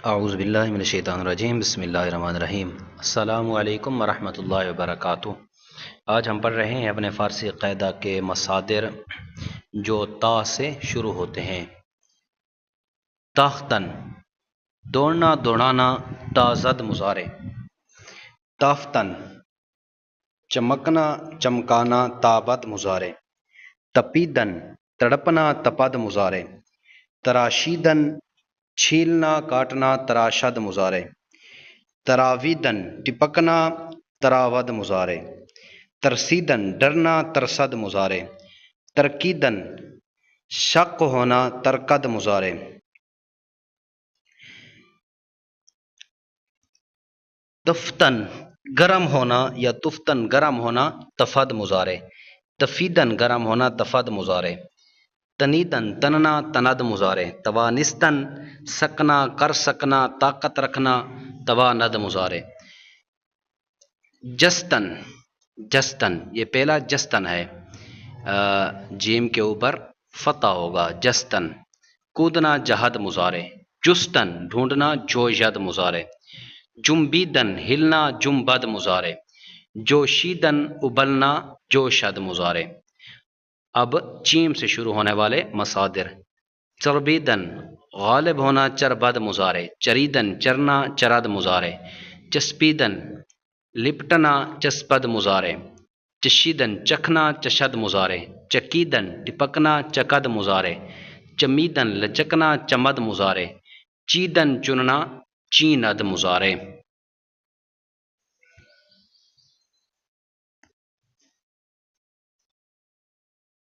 اعوذ باللہ من الشیطان الرجیم، بسم اللہ الرحمن الرحیم۔ السلام علیکم ورحمۃ اللہ وبرکاتہ۔ آج ہم پڑھ رہے ہیں اپنے فارسی قاعدہ کے مصادر جو تا سے شروع ہوتے ہیں۔ تاختن، دوڑنا دوڑانا، تازد مضارع۔ تافتن، چمکنا چمکانا، تابد مضارع۔ تپیدن، تڑپنا، تپد مضارع۔ تراشیدن، چھیلنا کاٹنا، تراشد مضارع۔ تراویدن، ٹپکنا، تراود مضارع۔ ترسیدن، ڈرنا، ترسد مضارع۔ ترکیدن، شق ہونا، ترکد مضارع۔ تفتن، گرم ہونا یا تفتن گرم ہونا، تفد مضارع۔ تفیدن، گرم ہونا، تفد مضارع۔ تنیدن، تننا، تند مضارع۔ توانستن، سکنا، کر سکنا، طاقت رکھنا، تواند مضارع۔ جستن، جستن یہ پہلا جستن ہے، جیم کے اوپر فتح ہوگا، جستن۔ کودنا، جہد مضارع۔ جستن، ڈھونڈنا، جوشد مضارع۔ جنبیدن، ہلنا، جنبد مضارع۔ جوشیدن، ابلنا، جوشد مضارع۔ اب چیم سے شروع ہونے والے مصادر۔ چربیدن، غالب ہونا، چربد مضارع۔ چریدن، چرنا، چرد مضارع۔ چسپیدن، لپٹنا، چسپد مضارع۔ چشیدن، چکھنا، چشد مضارع۔ چکیدن، ٹپکنا، چکد مضارع۔ چمیدن، لچکنا، چمد مضارع۔ چیدن، چننا، چیند مضارع۔